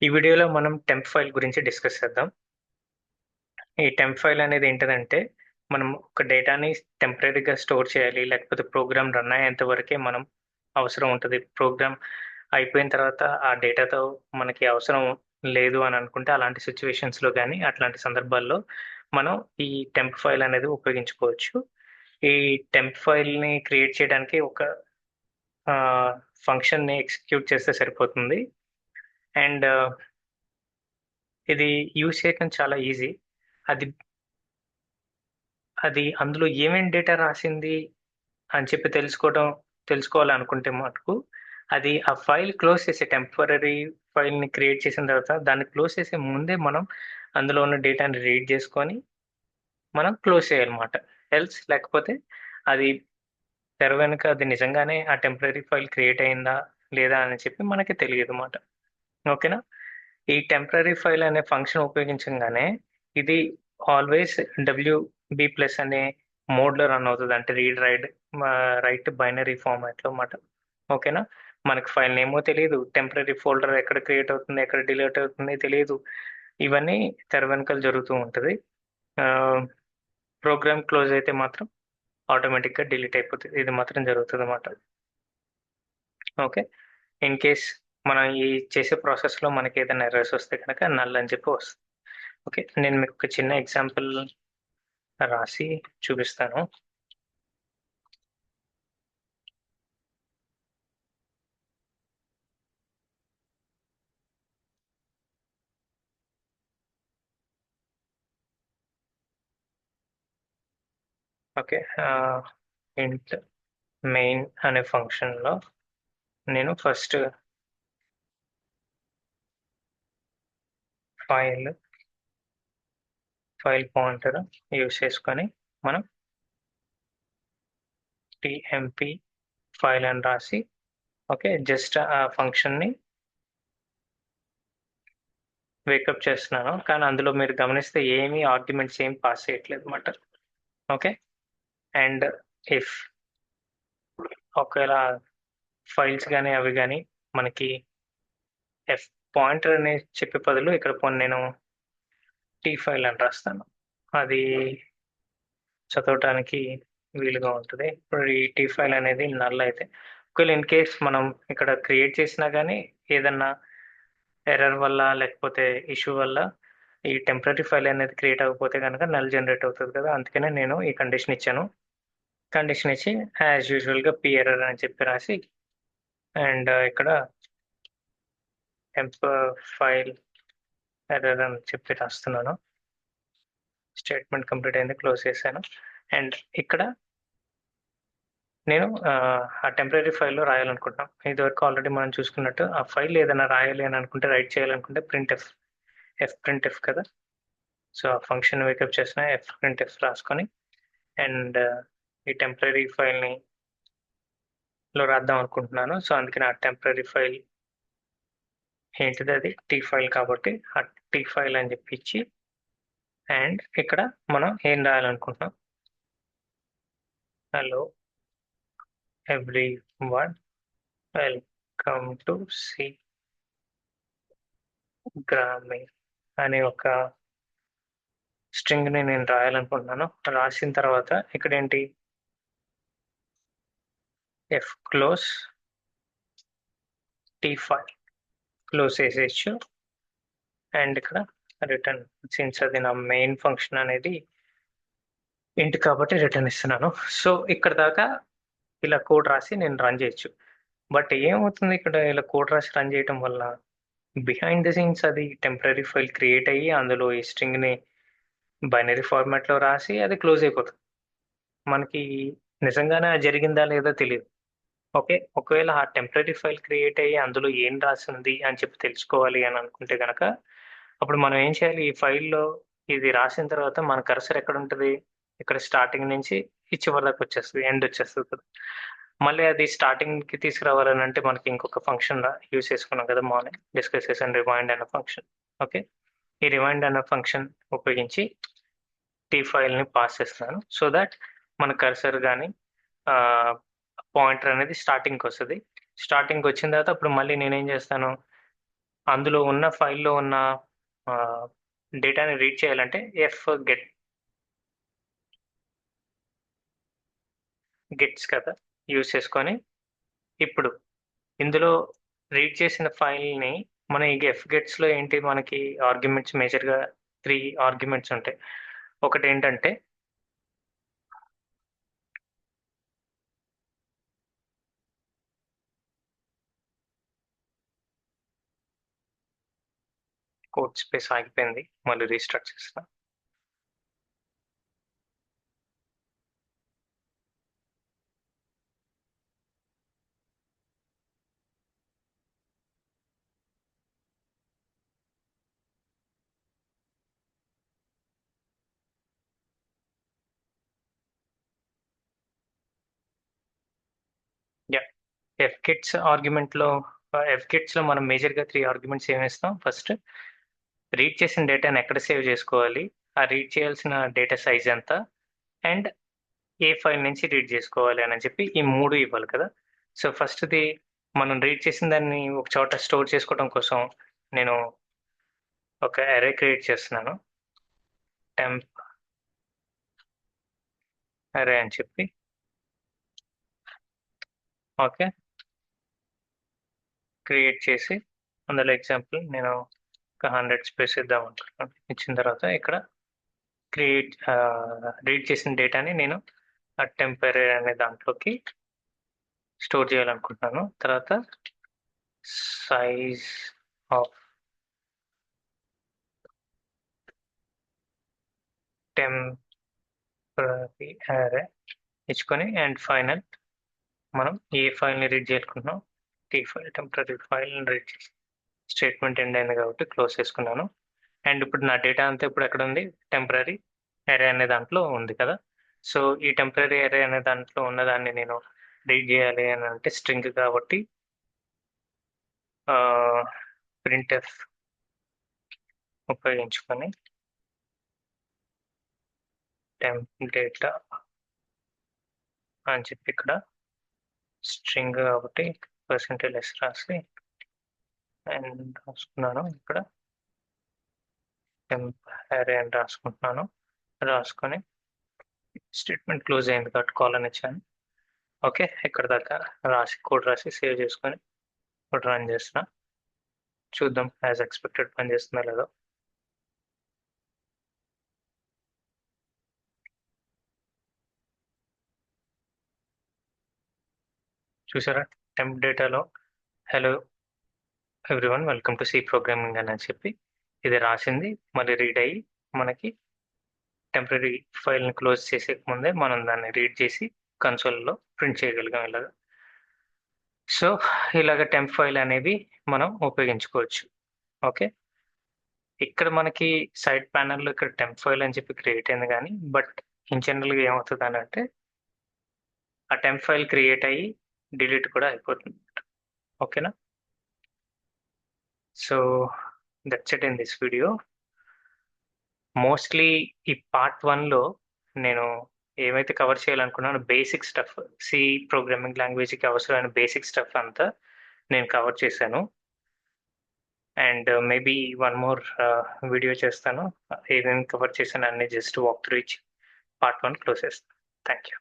ఈ వీడియోలో మనం టెంప్ ఫైల్ గురించి డిస్కస్ చేద్దాం. ఈ టెంప్ ఫైల్ అనేది ఏంటిదంటే, మనం ఒక డేటాని టెంపరరీగా స్టోర్ చేయాలి. లేకపోతే ప్రోగ్రామ్ రన్ అయ్యేంత వరకే మనం అవసరం ఉంటది. ప్రోగ్రామ్ అయిపోయిన తర్వాత ఆ డేటాతో మనకి అవసరం లేదు అని అనుకుంటే, అలాంటి సిట్యుయేషన్స్‌లో గానీ, అట్లాంటి సందర్భాల్లో మనం ఈ టెంప్ ఫైల్ అనేది ఉపయోగించుకోవచ్చు. ఈ టెంప్ ఫైల్‌ని క్రియేట్ చేయడానికి ఒక ఆహ్, ఫంక్షన్‌ని ఎగ్జిక్యూట్ చేస్తే సరిపోతుంది. అండ్ ఇది యూజ్ చేయడం చాలా ఈజీ. అది అది అందులో ఏమేం డేటా రాసింది అని చెప్పి తెలుసుకోవాలనుకుంటే మటుకు, అది ఆ ఫైల్ క్లోజ్ చేసే టెంపరరీ ఫైల్‌ని క్రియేట్ చేసిన తర్వాత, దాన్ని క్లోజ్ చేసే ముందే మనం అందులో ఉన్న డేటాని రీడ్ చేసుకొని, మనం క్లోజ్ చేయాలన్నమాట. లేకపోతే అది తెర వెనుక అది నిజంగానే ఆ టెంపరరీ ఫైల్ క్రియేట్ అయిందా? లేదా? అని చెప్పి మనకి తెలియదుమాట. ఓకేనా? ఈ టెంపరరీ ఫైల్ అనే ఫంక్షన్ ఉపయోగించంగానే ఇది ఆల్వేస్ డబ్ల్యూబీ ప్లస్ అనే మోడ్‌లో రన్ అవుతది. అంటే రైట్ బైనరీ ఫార్మాట్‌లో మాట. ఓకేనా? మనకి ఫైల్ నేమో తెలీదు. టెంపరరీ ఫోల్డర్ ఎక్కడ క్రియేట్ అవుతుంది, ఎక్కడ డిలీట్ అవుతుంది తెలీదు. ఇవన్నీ తెర వెనకాల జరుగుతూ ఉంటది. ఆహ్, ప్రోగ్రామ్ క్లోజ్ అయితే మాత్రం ఆటోమేటిక్‌గా డిలీట్ అయిపోతది. ఇది మాత్రం జరుగుతదన్నమాట. ఓకే. ఇన్ కేస్ మనం ఈ చేసే ప్రాసెస్‌లో మనకేదైనా ఎర్రర్స్ వస్తే గనక నల్ అని చెప్పి వస్తది. ఓకే. నేను మీకు ఒక చిన్న ఎగ్జాంపుల్ రాసి చూపిస్తాను. ఓకే. ఇంట్ మెయిన్ అనే ఫంక్షన్‌లో నేను first file, file pointer use చేసుకొని మనం టీఎంపీ ఫైల్ అని రాసి ఓకే. జస్ట్ ఆ ఫంక్షన్‌ని వేకప్ చేస్తున్నాను. కానీ అందులో మీరు గమనిస్తే ఏమి ఆర్గ్యుమెంట్స్ ఏమి పాస్ చేయట్లేదన్నమాట. ఓకే. అండ్ ఇఫ్ ఒకవేళ ఫైల్స్ గాని, అవి గాని మనకి ఎఫ్ పాయింటర్ అని చెప్పే బదులు ఇక్కడ పోనీ నేను టీ ఫైల్ అని రాస్తాను. అది చదవటానికి వీలుగా ఉంటది. ఇప్పుడు ఈ టీ ఫైల్ అనేది నల్ అయితే ఒకవేళ ఇన్ కేస్ మనం ఇక్కడ క్రియేట్ చేసినా గానీ ఏదన్నా ఎర్రర్ వల్ల లేకపోతే ఇష్యూ వల్ల ఈ టెంపరరీ ఫైల్ అనేది క్రియేట్ అవ్వకపోతే గనక నల్ జనరేట్ అవుతది కదా! అందుకనే నేను ఈ కండిషన్ ఇచ్చాను. కండిషన్ ఇచ్చి యాజ్ యూజువల్‌గా పీ ఎర్రర్ అని చెప్పి రాసి అండ్ ఇక్కడ టెంప్ ఫైల్ ఎర్రర్ అని చెప్పి రాస్తున్నాను. స్టేట్మెంట్ కంప్లీట్ అయింది. క్లోజ్ చేశాను. అండ్ ఇక్కడ నేను ఆ టెంపరరీ ఫైల్‌లో రాయాలనుకుంటున్నాం. ఇదివరకు ఆల్రెడీ మనం చూసుకున్నట్టు ఆ ఫైల్ ఏదైనా రాయాలి అని అనుకుంటే, రైట్ చేయాలనుకుంటే ప్రింట్ఎఫ్ కదా! సో, ఆ ఫంక్షన్ వేకప్ చేసిన ప్రింట్ఎఫ్ రాసుకొని అండ్ ఈ టెంపరరీ ఫైల్‌లో రాద్దాం అనుకుంటున్నాను. సో, అందుకని ఆ టెంపరరీ ఫైల్ ఏంటిదది టీ ఫైల్ కాబట్టి ఆ టీ ఫైల్ అని చెప్పి ఇచ్చి అండ్ ఇక్కడ మనం ఏం రాయాలనుకుంటున్నాం? Hello everyone welcome to C గ్రామీణ్ అనే ఒక స్ట్రింగ్‌ని నేను రాయాలనుకుంటున్నాను. రాసిన తర్వాత ఇక్కడేంటి క్లోజ్ టీ ఫైల్ క్లోజ్ చేసేయొచ్చు. అండ్ ఇక్కడ రిటర్న్ సిన్స్ అది నా మెయిన్ ఫంక్షన్ అనేది ఇంట్ కాబట్టి రిటర్న్ ఇస్తున్నాను. సో, ఇక్కడి దాకా ఇలా కోడ్ రాసి నేను రన్ చేయొచ్చు. బట్ ఏమవుతుంది ఇక్కడ ఇలా కోడ్ రాసి రన్ చేయటం వల్ల బిహైండ్ ద సీన్స్ అది టెంపరరీ ఫైల్ క్రియేట్ అయ్యి అందులో ఈ స్ట్రింగ్‌ని బైనరీ ఫార్మాట్‌లో రాసి అది క్లోజ్ అయిపోతది. మనకి నిజంగానే అది జరిగిందా లేదా తెలీదు. ఓకే. ఒకవేళ ఆ టెంపరరీ ఫైల్ క్రియేట్ అయ్యి అందులో ఏం రాసుంది అని చెప్పి తెలుసుకోవాలి అని అనుకుంటే గనక, అప్పుడు మనం ఏం చేయాలి? ఈ ఫైల్‌లో ఇది రాసిన తర్వాత మన కర్సర్ ఎక్కడుంటది? ఇక్కడ స్టార్టింగ్ నుంచి ఈ చివరి దాకా వచ్చేస్తది. ఎండ్ వచ్చేస్తది కదా! మళ్ళీ అది స్టార్టింగ్‌కి తీసుకురావాలనంటే మనకి ఇంకొక ఫంక్షన్ యూజ్ చేసుకున్నాం కదా! మార్నింగ్ డిస్కస్ చేసాను రివైండ్ అనే ఫంక్షన్. ఓకే. ఈ రివైండ్ అనే ఫంక్షన్ ఉపయోగించి టీ ఫైల్‌ని పాస్ చేస్తున్నాను. సో థట్ మన కర్సర్ గాని ఆహ్, పాయింటర్ అనేది స్టార్టింగ్‌కొస్తది. స్టార్టింగ్‌కొచ్చిన తర్వాత అప్పుడు మళ్ళీ నేనేం చేస్తాను, అందులో ఉన్న ఫైల్లో ఉన్న డేటాని రీడ్ చేయాలంటే గెట్స్ కదా యూజ్ చేసుకొని ఇప్పుడు ఇందులో రీడ్ చేసిన ఫైల్ని మన ఈ ఎఫ్ గెట్స్లో ఏంటి మనకి ఆర్గ్యుమెంట్స్ మేజర్గా 3 ఆర్గ్యుమెంట్స్ ఉంటాయి. ఒకటి ఏంటంటే కోడ్ స్పేస్ ఆగిపోయింది, మళ్ళీ రీస్టార్ట్ చేస్తా. యా, ఎఫ్ గిట్స్ లో మనం మేజర్గా 3 ఆర్గ్యుమెంట్స్ ఏమిస్తాం. ఫస్ట్ రీడ్ చేసిన డేటాని ఎక్కడ సేవ్ చేసుకోవాలి, ఆ రీడ్ చేయాల్సిన డేటా సైజ్ ఎంత, అండ్ ఏ ఫైల్ నుంచి రీడ్ చేసుకోవాలి అని చెప్పి ఈ 3 ఇవ్వాలి కదా. సో ఫస్ట్ది మనం రీడ్ చేసిన దాన్ని ఒక చోట స్టోర్ చేసుకోవడం కోసం నేను ఒక అరే క్రియేట్ చేస్తున్నాను. టెంప్ అరే అని చెప్పి, ఓకే, క్రియేట్ చేసి అందులో ఎగ్జాంపుల్ నేను ఒక 100 స్పేస్ ఇద్దాం అనుకుంటున్నాను. ఇచ్చిన తర్వాత ఇక్కడ రీడ్ చేసిన డేటాని నేను ఆ టెంపరీ అనే దాంట్లోకి స్టోర్ చేయాలనుకుంటున్నాను. తర్వాత సైజ్ ఆఫ్ టెంపరీ అరే ఇచ్చుకొని అండ్ ఫైనల్ మనం ఏ ఫైల్ని రీడ్ చేయాలనుకుంటున్నాం, టీ ఫైల్ టెంపరీ ఫైల్ని రీడ్ చేసి స్టేట్మెంట్ ఎండ్ అయింది కాబట్టి క్లోజ్ చేసుకున్నాను. అండ్ ఇప్పుడు నా డేటా అంతా ఇప్పుడు ఎక్కడ ఉంది, టెంపరీ అరే అనే దాంట్లో ఉంది కదా. సో ఈ టెంపరీ అరే అనే దాంట్లో ఉన్నదాన్ని నేను రీడ్ చేయాలి అని అంటే స్ట్రింగ్ కాబట్టి ప్రింట్ఎఫ్ ఉపయోగించుకొని టెంప్ డేటా అని చెప్పి ఇక్కడ స్ట్రింగ్ కాబట్టి %s రాసి అండ్ రాసుకున్నాను. ఇక్కడ టెంప్ అరే అని రాసుకుంటున్నాను. రాసుకొని స్టేట్మెంట్ క్లోజ్ అయింది కాబట్టి కాలన్ ఇచ్చాను. ఓకే, ఇక్కడ దాకా కోడ్ రాసి సేవ్ చేసుకొని ఇప్పుడు రన్ చేస్తున్నా. చూద్దాం యాజ్ ఎక్స్పెక్టెడ్ పని చేస్తుందో లేదో. చూసారా, టెంప్ డేటాలో hello everyone welcome to C programming అని చెప్పి ఇది రాసింది, మళ్ళీ రీడ్ అయ్యి మనకి టెంపరీ ఫైల్ని క్లోజ్ చేసే ముందే మనం దాన్ని రీడ్ చేసి కన్సోల్లో ప్రింట్ చేయగలిగాం ఇలాగా. సో ఇలాగ టెంప్ ఫైల్ అనేవి మనం ఉపయోగించుకోవచ్చు. ఓకే, ఇక్కడ మనకి సైడ్ ప్యానల్లో ఇక్కడ టెంప్ ఫైల్ అని చెప్పి క్రియేట్ అయింది కానీ బట్ ఇన్ జనరల్గా ఏమవుతుంది అని అంటే ఆ టెంప్ ఫైల్ క్రియేట్ అయ్యి డిలీట్ కూడా అయిపోతుంది. ఓకేనా, so that's it in this video. Mostly ఈ పార్ట్ 1లో నేను ఏమైతే కవర్ చేయాలనుకున్నానో బేసిక్ స్టఫ్, సి ప్రోగ్రామింగ్ లాంగ్వేజ్కి అవసరమైన బేసిక్ స్టఫ్ అంతా నేను కవర్ చేశాను. And maybe one more video చేస్తాను, ఏమేమి కవర్ చేశాను అన్ని జస్ట్ వాక్ త్రూ ఇచ్చి పార్ట్ 1 క్లోజ్ చేస్తాను. Thank you.